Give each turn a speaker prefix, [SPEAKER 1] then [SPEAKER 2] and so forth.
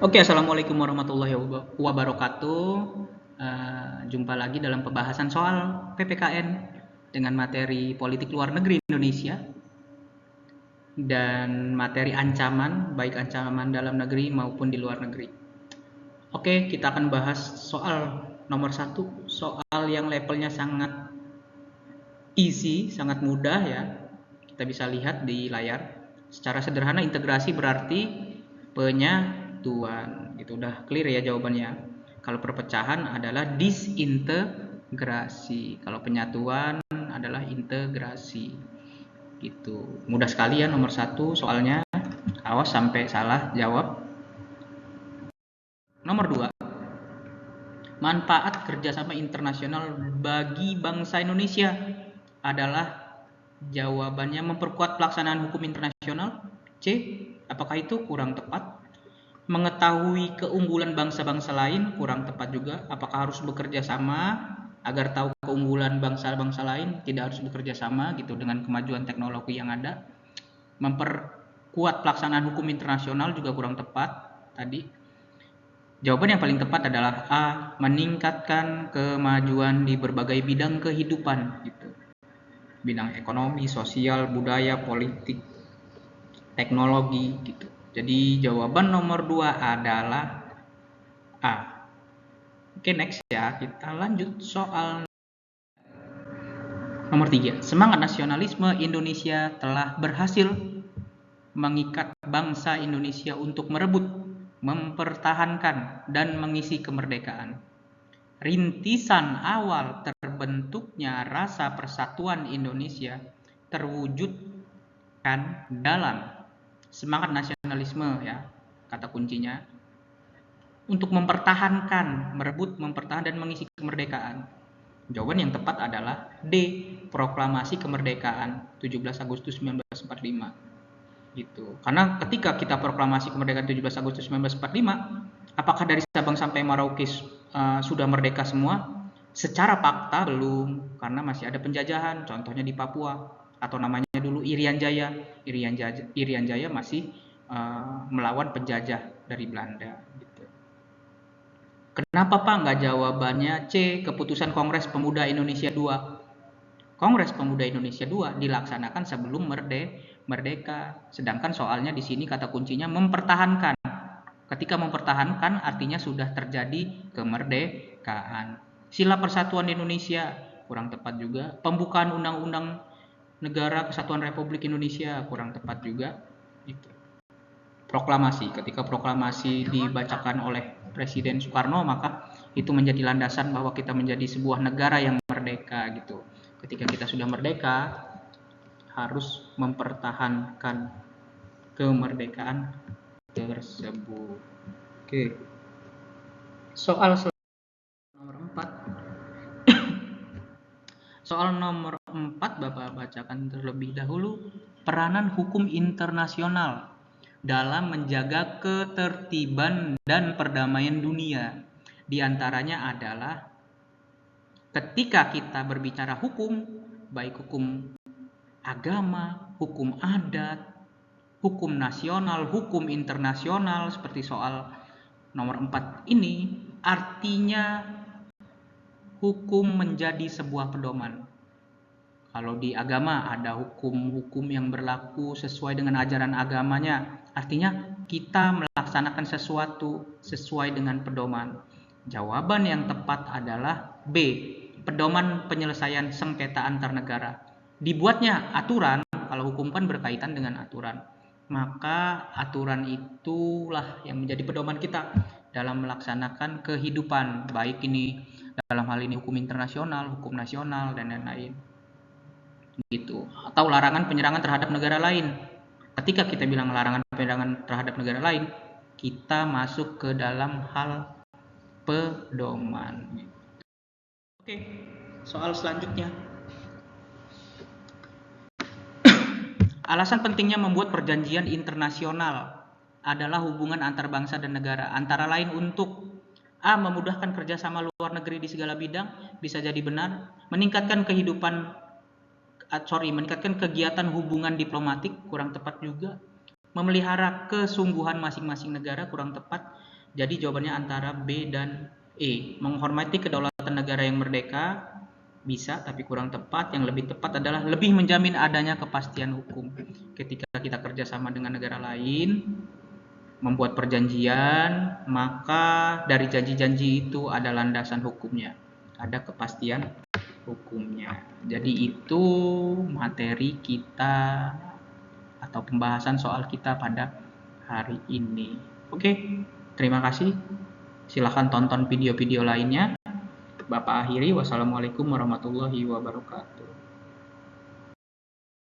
[SPEAKER 1] Oke, assalamualaikum warahmatullahi wabarakatuh. Jumpa lagi dalam pembahasan soal PPKN dengan materi politik luar negeri Indonesia dan materi ancaman, baik ancaman dalam negeri maupun di luar negeri. Oke, kita akan bahas soal nomor satu, soal yang levelnya sangat easy, sangat mudah ya. Kita bisa lihat di layar. Secara sederhana, integrasi berarti penyatuan. Itu udah clear ya jawabannya. Kalau perpecahan adalah disintegrasi. Kalau penyatuan adalah integrasi. Gitu. Mudah sekali ya nomor satu soalnya. Awas sampai salah jawab. Nomor dua, manfaat kerjasama internasional bagi bangsa Indonesia adalah jawabannya memperkuat pelaksanaan hukum internasional. C. Apakah itu kurang tepat? Mengetahui keunggulan bangsa-bangsa lain kurang tepat juga. Apakah harus bekerja sama agar tahu keunggulan bangsa-bangsa lain? Tidak harus bekerja sama gitu dengan kemajuan teknologi yang ada. Memperkuat pelaksanaan hukum internasional juga kurang tepat tadi. Jawaban yang paling tepat adalah A. Meningkatkan kemajuan di berbagai bidang kehidupan gitu. Bidang ekonomi, sosial, budaya, politik, teknologi gitu. Jadi jawaban nomor 2 adalah A. Oke, next ya. Kita lanjut soal nomor 3. Semangat nasionalisme Indonesia telah berhasil mengikat bangsa Indonesia untuk merebut, mempertahankan, dan mengisi kemerdekaan. Rintisan awal terbentuknya rasa persatuan Indonesia terwujudkan dalam semangat nasionalisme ya, kata kuncinya, untuk mempertahankan, merebut, mempertahankan, dan mengisi kemerdekaan. Jawaban yang tepat adalah D. Proklamasi Kemerdekaan 17 Agustus 1945. Gitu. Karena ketika kita proklamasi kemerdekaan 17 Agustus 1945, apakah dari Sabang sampai Merauke sudah merdeka semua? Secara fakta belum, karena masih ada penjajahan, contohnya di Papua, atau namanya dulu Irian Jaya. Irian Jaya masih melawan penjajah dari Belanda. Gitu. Kenapa Pak nggak jawabannya C, keputusan Kongres Pemuda Indonesia II? Kongres Pemuda Indonesia II dilaksanakan sebelum merdeka. Sedangkan soalnya di sini kata kuncinya mempertahankan. Ketika mempertahankan artinya sudah terjadi kemerdekaan. Sila Persatuan Indonesia kurang tepat juga. Pembukaan Undang-Undang Negara Kesatuan Republik Indonesia kurang tepat juga. Itu. Proklamasi, ketika proklamasi dibacakan oleh Presiden Soekarno, maka itu menjadi landasan bahwa kita menjadi sebuah negara yang merdeka gitu. Ketika kita sudah merdeka, harus mempertahankan kemerdekaan tersebut. Oke. Soal nomor 4. Soal nomor 4 Bapak bacakan terlebih dahulu. Peranan hukum internasional dalam menjaga ketertiban dan perdamaian dunia. Di antaranya adalah ketika kita berbicara hukum, baik hukum agama, hukum adat, hukum nasional, hukum internasional, seperti soal nomor 4 ini, artinya hukum menjadi sebuah pedoman. Kalau di agama ada hukum-hukum yang berlaku sesuai dengan ajaran agamanya, artinya kita melaksanakan sesuatu sesuai dengan pedoman. Jawaban yang tepat adalah B, pedoman penyelesaian sengketa antar negara. Dibuatnya aturan, kalau hukum kan berkaitan dengan aturan, maka aturan itulah yang menjadi pedoman kita dalam melaksanakan kehidupan, baik ini dalam hal ini hukum internasional, hukum nasional, dan lain-lain. Gitu. Atau larangan penyerangan terhadap negara lain. Ketika kita bilang larangan penyerangan terhadap negara lain, kita masuk ke dalam hal pedoman. Oke, soal selanjutnya. Alasan pentingnya membuat perjanjian internasional adalah hubungan antar bangsa dan negara, antara lain untuk A. Memudahkan kerjasama luar negeri di segala bidang, bisa jadi benar. Meningkatkan kegiatan hubungan diplomatik, kurang tepat juga. memelihara kesungguhan masing-masing negara kurang tepat. Jadi jawabannya antara B dan E. Menghormati kedaulatan negara yang merdeka bisa, tapi kurang tepat. Yang lebih tepat adalah lebih menjamin adanya kepastian hukum. Ketika kita kerjasama dengan negara lain, membuat perjanjian, maka dari janji-janji itu ada landasan hukumnya, ada kepastian hukumnya. Jadi itu materi kita atau pembahasan soal kita pada hari ini. Oke, terima kasih. Silahkan tonton video-video lainnya. Bapak akhiri, wassalamualaikum warahmatullahi wabarakatuh.